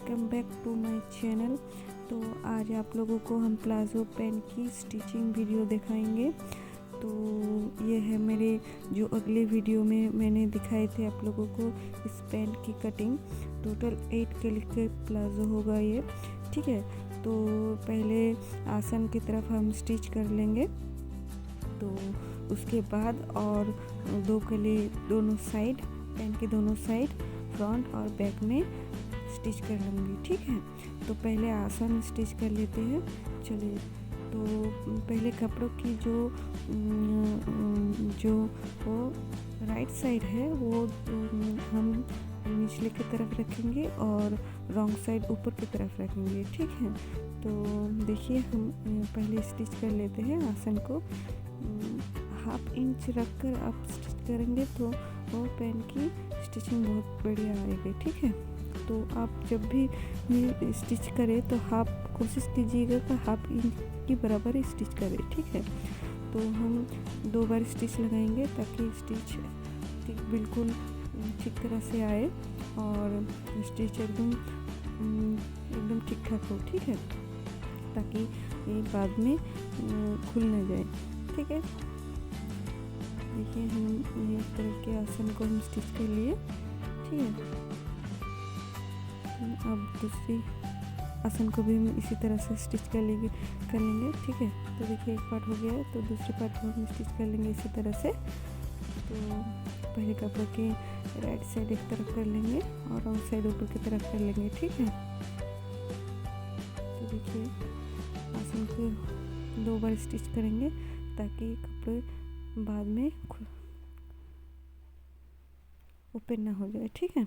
Welcome back to my channel. तो आज आप लोगों को हम प्लाज़ो पैंट की स्टिचिंग वीडियो दिखाएंगे। तो ये है मेरे जो अगले वीडियो में मैंने दिखाए थे आप लोगों को इस पैंट की कटिंग। टोटल 8 क्लिक के प्लाज़ो होगा ये, ठीक है। तो पहले आसन की तरफ हम स्टिच कर लेंगे, तो उसके बाद और 2 कली दोनों साइड, पैंट के दोनों साइड फ्रंट और बैक में स्टिच कर लूँगी, ठीक है। तो पहले आसन स्टिच कर लेते हैं, चलिए। तो पहले कपड़ों की जो वो राइट साइड है वो हम निचले की तरफ रखेंगे और रॉन्ग साइड ऊपर की तरफ रखेंगे, ठीक है। तो देखिए हम पहले स्टिच कर लेते हैं। आसन को 1/2 इंच रख कर आप स्टिच करेंगे तो वो पैन की स्टिचिंग बहुत बढ़िया आएगी, ठीक है। तो आप जब भी स्टिच करें तो कोशिश कीजिएगा कि 1/2 इंच की बराबर स्टिच करें, ठीक है। तो हम 2 बार स्टिच लगाएंगे ताकि स्टिच बिल्कुल ठीक तरह से आए और स्टिच एकदम ठीक ठाक हो, ठीक है, ताकि ये बाद में खुल न जाए, ठीक है। देखिए हम ये इस तरह के आसन को हम स्टिच कर लिए, ठीक है। अब दूसरी आसन को भी हम इसी तरह से स्टिच कर लेंगे, ठीक है। तो देखिए एक पार्ट हो गया है, तो दूसरे पार्ट को हम स्टिच कर लेंगे इसी तरह से। तो पहले कपड़े के राइट साइड एक तरफ कर लेंगे और रॉन्ग साइड ऊपर की तरफ कर लेंगे, ठीक है। तो देखिए आसन को 2 बार स्टिच करेंगे ताकि कपड़े बाद में ओपन ना हो जाए, ठीक है।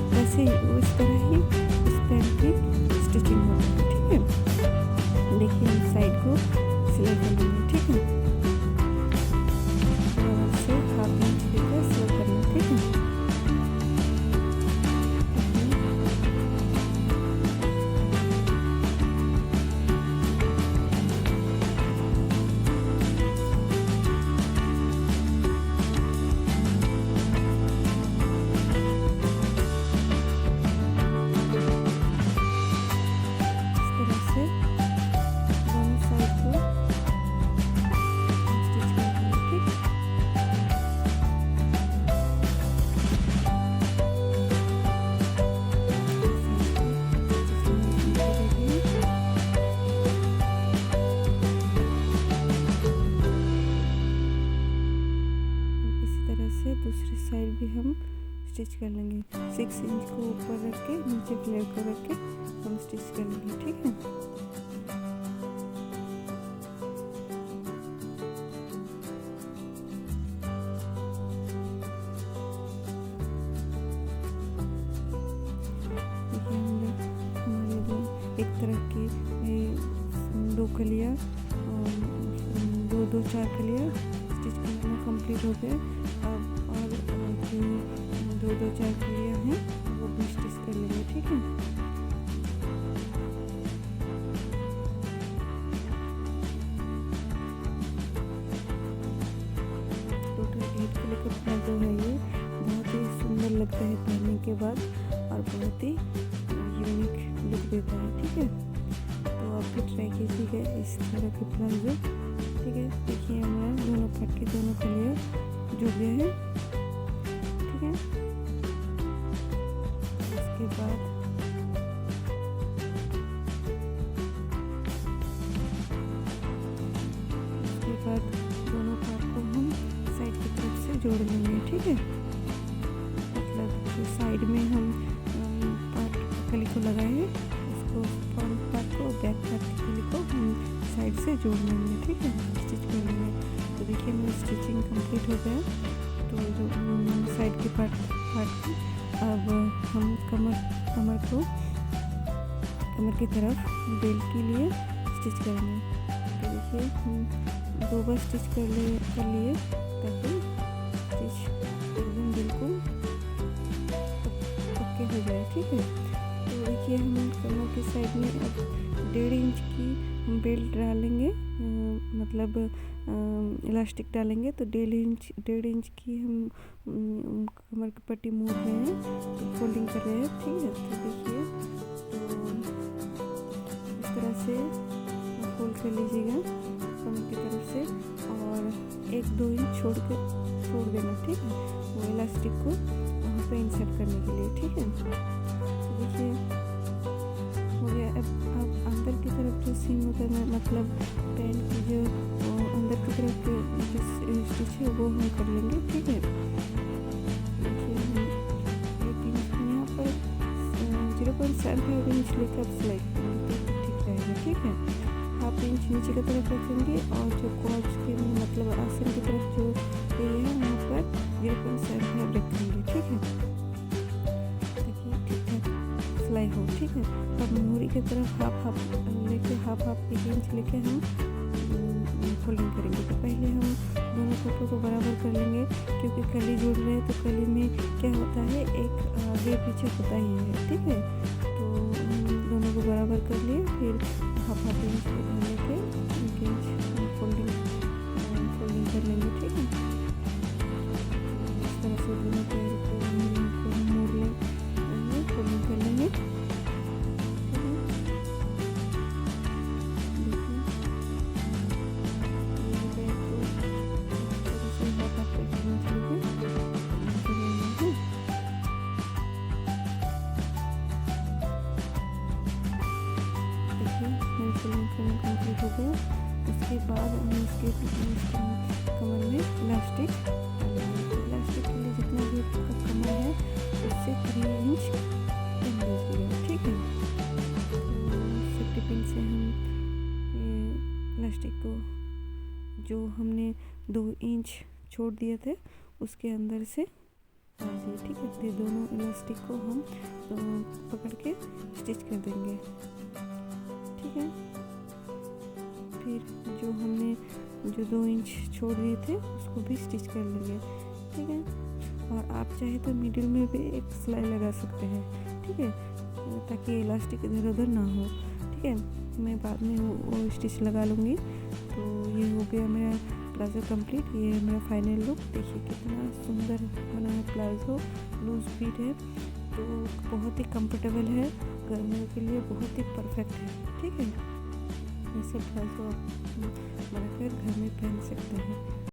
वैसे उस तरह ही इस पैंट की स्टिचिंग होती है, ठीक है। देखिए हम साइड को सिलाई कर लेंगे, ठीक है। से 1/2 इंच देकर सिलाई कर लेंगे, ठीक है। दूसरी साइड भी हम स्टिच कर लेंगे। 6 इंच को ऊपर रख के नीचे फ्लेयर को रख के हम स्टिच कर लेंगे, ठीक है। देखिए हमारे एक तरह की 2 कलियाँ, 4 कलियाँ स्टिच करना कंप्लीट हो गए। अब और जो 4 कलियाँ हैं वो भी स्टिच कर लेंगे, ठीक है। टोटल 8 क्लिक का प्लाज़ो है ये। बहुत ही सुंदर लगता है पहनने के बाद और बहुत ही यूनिक लुक देता है, ठीक है। तो आप भी ट्राई कीजिएगा इस तरह के प्लाज़ो, ठीक है। देखिए हमारा दोनों पार्ट की दोनों कलियाँ जुड़ गए हैं, ठीक है। इसके बाद बाद दोनों पार्ट को हम साइड की तरफ से जोड़ लेंगे। ठीक है, मतलब जो साइड में हम पार्ट कली को लगाए हैं उसको फ्रंट पार्ट को बैक पार्ट की कली को हम साइड से जोड़ लेंगे। ठीक है, स्टिच कर लेंगे। तो देखिए मेरी स्टिचिंग कंप्लीट हो गया। तो जो साइड के पार्ट अब हम कमर की तरफ बेल्ट के लिए स्टिच करेंगे। तो देखिए हम 2 बार स्टिच कर लिए ताकि स्टिच एकदम बिल्कुल पक्के हो जाए। ठीक है, तो देखिए हम कमर के साइड में अब 1.5 इंच की हम बेल्ट डालेंगे, मतलब इलास्टिक डालेंगे। तो 1.5 इंच की हम कमर की पट्टी मोड़ रहे हैं, तो फोल्डिंग कर रहे हैं। ठीक है, तो देखिए तो इस तरह से फोल्ड कर लीजिएगा कमर की तरफ से और 1-2 इंच छोड़ देना। ठीक है, वो इलास्टिक को वहाँ पे इंसर्ट करने के लिए। ठीक है, तो देखिए हो गया। अब अंदर की तरफ जो सीम होता है, मतलब पैंट की जो अंदर की तरफ जो स्टिच है वो हम कर लेंगे। ठीक है, देखिए हम 1 इंच यहाँ पर 0.75 इंच लेकर अब सिलाई करेंगे तो ठीक रहेगा। ठीक है, 1/2 इंच नीचे की तरफ रखेंगे और जो कॉज के मतलब आसन की तरफ जो ये है वहाँ पर 0.75 रखेंगे। ठीक है, देखिए ठीक ठाक सिलाई हो। ठीक है, अब मोहरी की तरफ हाफ 1 इंच लेके हम फोल्डिंग करेंगे। तो पहले हम दोनों कपड़ों को बराबर कर लेंगे, क्योंकि कली जोड़ रहे हैं तो कली में क्या होता है, एक आगे पीछे होता ही है। ठीक है, तो दोनों को बराबर कर लिए, फिर हाफ इंच लेके 1 इंच फोल्डिंग कर लेंगे। ठीक है, इस तरह से दोनों पैर को मोड़ लेंगे, फोल्डिंग कर लेंगे। कंप्लीट हो गया। उसके बाद हम इसके कमर में इलास्टिक डालेंगे। तो इलास्टिक के लिए जितना भी आपका कमर है उससे 3 इंच कम दीजिएगा। ठीक है, सेफ्टी पिन से हम इलास्टिक को जो हमने 2 इंच छोड़ दिए थे उसके अंदर से डाल दिए। ठीक है, तो दोनों इलास्टिक को हम पकड़ के स्टिच कर देंगे। ठीक है, फिर जो हमने 2 इंच छोड़ दिए थे उसको भी स्टिच कर लेंगे। ठीक है, और आप चाहे तो मिडिल में भी एक सिलाई लगा सकते हैं। ठीक है, ताकि इलास्टिक इधर उधर ना हो। ठीक है, मैं बाद में वो स्टिच लगा लूँगी। तो ये हो गया मेरा प्लाजो कंप्लीट। ये है मेरा फाइनल लुक। देखिए कितना सुंदर बना है प्लाजो, लूज फिट है, तो बहुत ही कंफर्टेबल है, गर्मियों के लिए बहुत ही परफेक्ट है। ठीक है, ये सब प्लाजो आप बनाकर घर में पहन सकते हैं।